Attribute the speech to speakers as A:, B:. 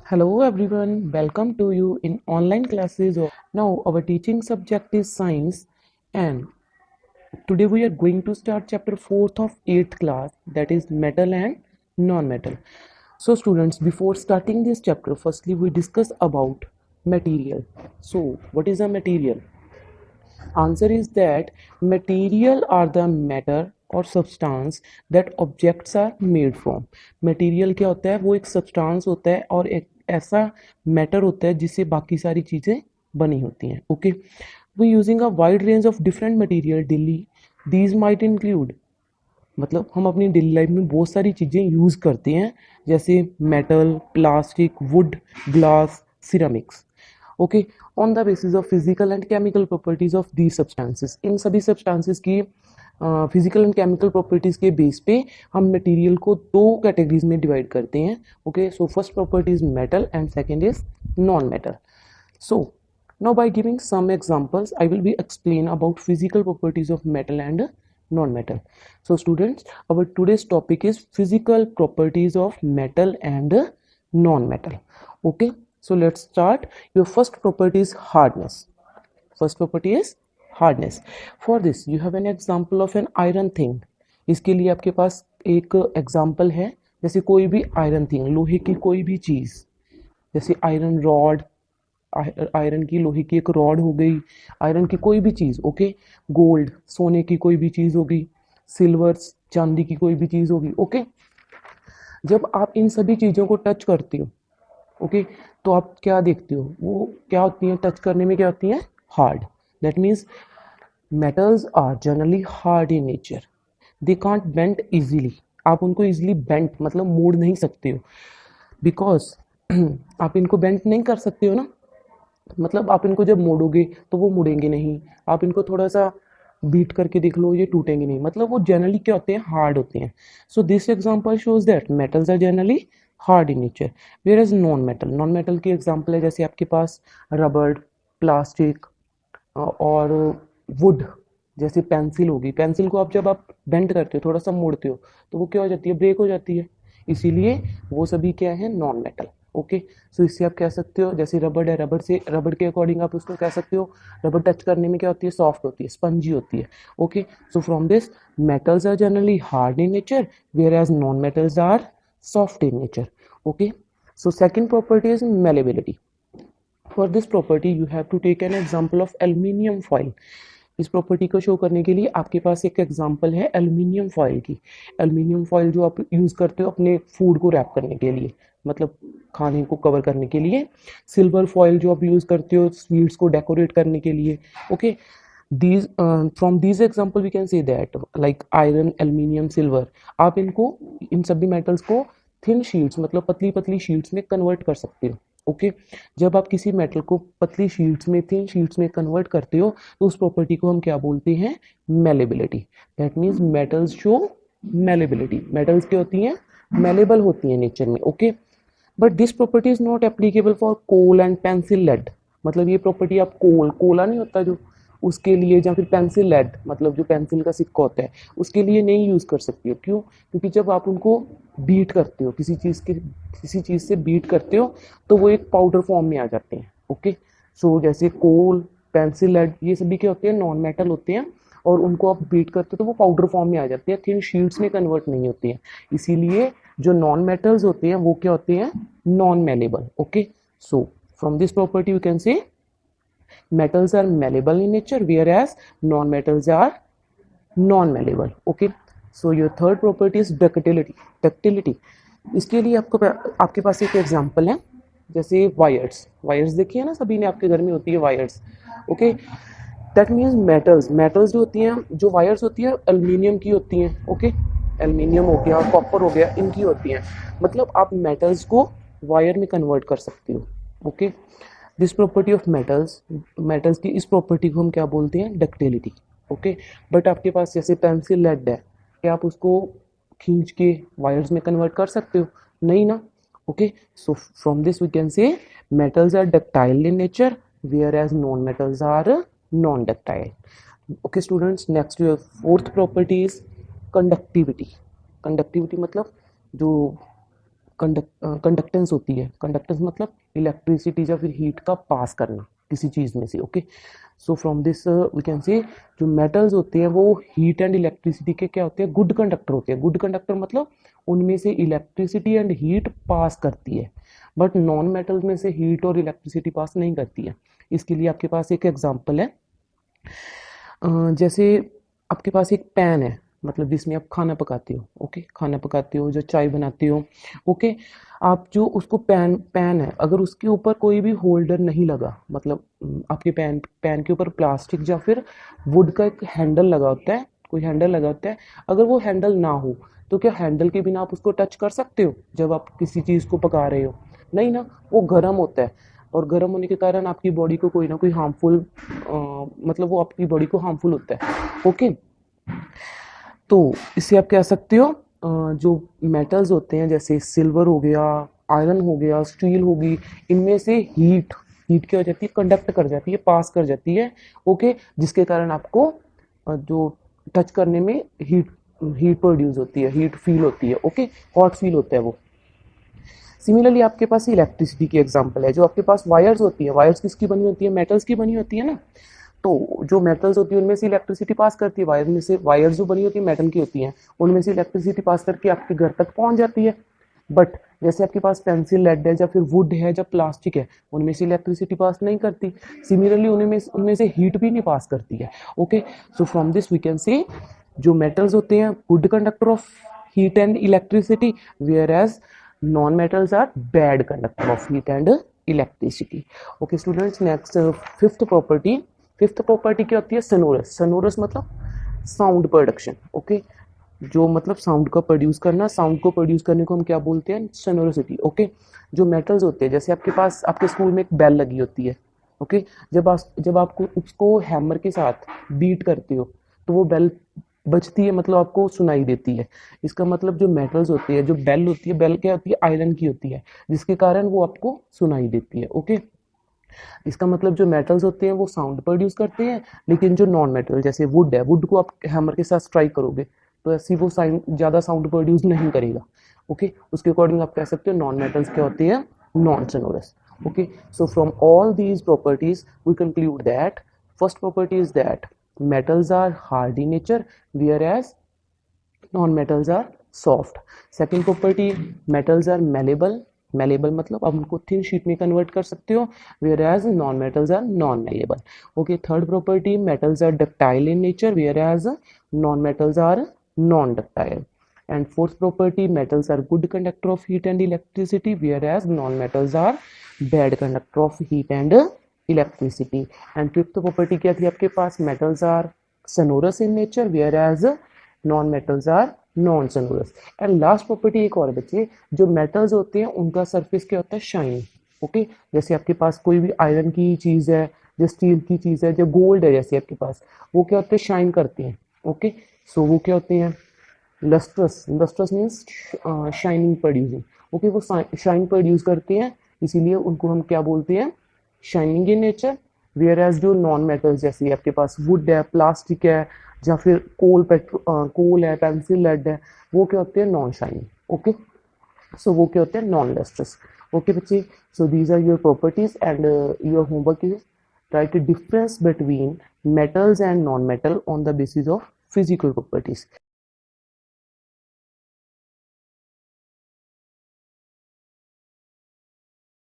A: Hello everyone, welcome to you in online classes. Now our teaching subject is science and today we are going to start chapter 4th of 8th class, that is metal and non-metal. So students, before starting this chapter, firstly we discuss about material. So what is a material? Answer is that material are the matter or substance that objects are made from. Material क्या होता है? वो एक substance होता है और एक ऐसा matter होता है जिससे बाकी सारी चीज़ें बनी होती हैं. Okay, we using a wide range of different material daily. These might include, मतलब हम अपनी डेली लाइफ में बहुत सारी चीज़ें यूज़ करते हैं, जैसे metal, plastic, wood, glass, ceramics. Okay, on the basis of physical and chemical properties of the substances. इन सभी सब्सटेंसेस की फिजिकल एंड केमिकल प्रॉपर्टीज के बेस पे हम मटेरियल को दो कैटेगरीज में डिवाइड करते हैं. Okay, so first property is metal and second is non metal. So now by giving some examples, I will be explain about physical properties of metal and non-metal. So students, our today's topic is physical properties of metal and non-metal. Okay, so let's start. Your first property is hardness. First property is hardness. For this you have an example of an iron thing. इसके लिए आपके पास एक example है, जैसे कोई भी iron thing, लोहे की कोई भी चीज़, जैसे आयरन रॉड, आयरन की लोहे की एक रॉड हो गई, आयरन की कोई भी चीज़. ओके, गोल्ड सोने की कोई भी चीज़ होगी, सिल्वर चांदी की कोई भी चीज़ होगी. ओके, जब आप इन सभी चीज़ों को टच करते हो, ओके, तो आप क्या देखते हो, वो क्या होती हैं, टच करने में क्या होती हैं, hard. That means metals are generally hard in nature. They can't bend easily. आप उनको इजीली बेंड मतलब मोड़ नहीं सकते हो, बिकॉज आप इनको बेंड नहीं कर सकते हो ना, मतलब आप इनको जब मोड़ोगे तो वो मुड़ेंगे नहीं. आप इनको थोड़ा सा बीट करके देख लो, ये टूटेंगे नहीं. मतलब वो जनरली क्या होते हैं, हार्ड होते हैं. So this example shows that metals are generally hard in nature. Where is non metal. Non metal की एग्जांपल है जैसे आपके पास रबड़, प्लास्टिक और वुड. जैसे पेंसिल होगी, पेंसिल को आप जब आप बेंड करते हो, थोड़ा सा मोड़ते हो, तो वो क्या हो जाती है, ब्रेक हो जाती है. इसीलिए वो सभी क्या है, नॉन मेटल. ओके, सो इससे आप कह सकते हो, जैसे रबड़ है, रबड़ से रबड़ के अकॉर्डिंग आप उसको कह सकते हो, रबड़ टच करने में क्या होती है, सॉफ्ट होती है, स्पंजी होती है. Okay, so from this metals are generally hard in nature, whereas non metals are soft in nature. Okay, so second property is malleability. For this property you have to take an example of aluminium foil. इस property को show करने के लिए आपके पास एक example है aluminium foil की. एल्यूमिनियम फॉइल जो आप यूज़ करते हो अपने फूड को रैप करने के लिए, मतलब खाने को कवर करने के लिए. सिल्वर फॉइल जो आप यूज़ करते हो स्वीट्स को डेकोरेट करने के लिए. Okay, these from these example we can say that like iron, aluminium, silver, आप इनको, इन सभी मेटल्स को थिन शीट्स मतलब पतली पतली शीट्स में कन्वर्ट कर सकते हो. ओके, जब आप किसी मेटल को पतली शीट्स में, थिन शीट्स में कन्वर्ट करते हो, तो उस प्रॉपर्टी को हम क्या बोलते हैं, malleability. That means metals show malleability. Metals क्या होती हैं, मेलेबल होती हैं नेचर में. Okay, but this property is not applicable for coal and pencil lead. मतलब ये प्रॉपर्टी आप कोला नहीं होता जो, उसके लिए, या फिर पेंसिल लेड मतलब जो पेंसिल का सिक्का होता है, उसके लिए नहीं यूज़ कर सकती हो. क्यों? क्योंकि जब आप उनको बीट करते हो, किसी चीज़ से बीट करते हो, तो वो एक पाउडर फॉर्म में आ जाते हैं. ओके, सो जैसे कोल, पेंसिल लेड, ये सभी क्या होते हैं, नॉन मेटल होते हैं, और उनको आप बीट करते हो तो वो पाउडर फॉर्म में आ जाती है, थिन शीट्स में कन्वर्ट नहीं होती हैं. इसीलिए जो नॉन मेटल्स होते हैं वो क्या होते हैं, non malleable. Okay, so from this property you can say metals are malleable in nature whereas non-metals are non-malleable. Okay, so your third property is ductility. इसके लिए आपके पास एक एग्जांपल है, जैसे वायर्स देखिए ना, सभी ने आपके घर में होती है wires. Okay, that means metals जो होती हैं, जो वायर्स होती हैं एल्यूमिनियम की होती हैं. ओके, एल्यूमिनियम हो गया, कॉपर हो गया, इनकी होती हैं. मतलब आप मेटल्स को वायर में कन्वर्ट कर सकते हो. Okay, this property of metals की इस प्रॉपर्टी को हम क्या बोलते हैं, डक्टिलिटी. ओके, बट आपके पास जैसे पेंसिल लेड है, क्या आप उसको खींच के वायर्स में कन्वर्ट कर सकते हो, नहीं ना. Okay, so from this we can say metals are ductile in nature whereas non metals are non ductile. Okay students, next your fourth property is conductivity. Conductivity मतलब जो कंडक्टेंस होती है। कंडक्टेंस मतलब इलेक्ट्रिसिटी या फिर heat का पास करना किसी चीज़ में से। Okay, so from this we can say जो मेटल्स होते हैं वो हीट एंड इलेक्ट्रिसिटी के क्या होते हैं, गुड कंडक्टर होते हैं। गुड कंडक्टर मतलब उनमें से इलेक्ट्रिसिटी एंड हीट पास करती है, बट नॉन मेटल्स में से हीट और इलेक्ट्रिसिटी पास नहीं करती है। इसके लिए आपके पास एक एग्जांपल है, जैसे आपके पास एक पैन है, मतलब जिसमें आप खाना पकाते हो। ओके, खाना पकाते हो, जो चाय बनाते हो। ओके, आप जो उसको पैन पैन है, अगर उसके ऊपर कोई भी होल्डर नहीं लगा, मतलब आपके पैन पैन के ऊपर प्लास्टिक या फिर वुड का एक हैंडल लगा होता है, कोई हैंडल लगा होता है, अगर वो हैंडल ना हो तो क्या हैंडल के बिना आप उसको टच कर सकते हो जब आप किसी चीज़ को पका रहे हो? नहीं ना, वो गर्म होता है, और गर्म होने के कारण आपकी बॉडी को कोई ना कोई हार्मफुल मतलब वो आपकी बॉडी को हार्मफुल होता है। ओके, तो इससे आप कह सकते हो जो मेटल्स होते हैं जैसे सिल्वर हो गया, आयरन हो गया, स्टील होगी, इनमें से हीट हीट क्या हो जाती है, कंडक्ट कर जाती है, पास कर जाती है। ओके, जिसके कारण आपको जो टच करने में हीट हीट प्रोड्यूस होती है, हीट फील होती है। ओके, हॉट फील होता है वो। सिमिलरली आपके पास इलेक्ट्रिसिटी की एग्जांपल है, जो आपके पास वायर्स होती है, वायर्स किसकी बनी होती है, मेटल्स की बनी होती है ना। तो जो मेटल्स होती है उनमें से इलेक्ट्रिसिटी पास करती है, वायर में से वायर जो बनी होती है मेटल की होती हैं, उनमें से इलेक्ट्रिसिटी पास करके आपके घर तक पहुंच जाती है। बट जैसे आपके पास पेंसिल लेड है या फिर वुड है या प्लास्टिक है, उनमें से इलेक्ट्रिसिटी पास नहीं करती। सिमिलरली उनमें उनमें से हीट भी नहीं पास करती है। Okay, so from this we can say जो मेटल्स होते हैं good conductor of heat and electricity, whereas non metals are bad conductor of heat and electricity. Okay students, next fifth property. Fifth property क्या होती है, सनोरस। सनोरस मतलब sound production. Okay, जो मतलब sound का प्रोड्यूस करना, साउंड को प्रोड्यूस करने को हम क्या बोलते हैं, सोनोरिसिटी। ओके, जो मेटल्स होते हैं, जैसे आपके पास आपके स्कूल में एक बेल लगी होती है। ओके, जब आपको उसको हैमर के साथ बीट करते हो तो वो बेल बजती है, मतलब आपको सुनाई देती है। इसका मतलब जो मेटल्स होती है, जो बेल होती है, बेल क्या होती है, आयरन की होती है, जिसके कारण वो आपको सुनाई देती है। ओके, इसका मतलब जो मेटल्स होते हैं वो साउंड प्रोड्यूस करते हैं, लेकिन जो नॉन मेटल जैसे वुड है, वुड को आप हैमर के साथ स्ट्राइक करोगे तो ऐसी वो ज़्यादा साउंड प्रोड्यूस नहीं करेगा। ओके, उसके अकॉर्डिंग आप कह सकते हो नॉन मेटल्स क्या होते हैं, non sonorous. Okay, so from all these properties we conclude that first property is that metals are hard in nature whereas non-metals are soft. Second property, metals are malleable. Malleable मतलब आप उनको thin sheet में convert कर सकते हो, whereas non-metals are non-malleable. Okay, third property, metals are ductile in nature whereas non-metals are non-ductile. And fourth property, metals are good conductor of heat and electricity whereas non-metals are bad conductor of heat and electricity. And fifth property क्या थी आपके पास, metals are sonorous in nature whereas non metals are non sonorous. And last property एक और बची, जो metals होते हैं उनका सरफेस क्या होता है, शाइन। ओके, जैसे आपके पास कोई भी आयरन की चीज़ है, जो स्टील की चीज़ है, जो गोल्ड है जैसे आपके पास, वो क्या होते हैं, शाइन करते हैं। ओके, सो वो क्या होते हैं, lustrous. Lustrous means shining producing. Okay, वो शाइन प्रोड्यूस करते हैं, इसीलिए उनको हम क्या बोलते हैं, shining in nature. Whereas जो नॉन मेटल्स जैसे आपके पास वुड है, प्लास्टिक है, या फिर कोल है, पेंसिल लेड है, वो क्या होते हैं, नॉन शाइनिंग। ओके, सो वो क्या होते हैं, नॉन लस्ट्रस। ओके बच्चे, so these are your properties and your homework is write a difference between metals and non-metal on the basis of physical properties.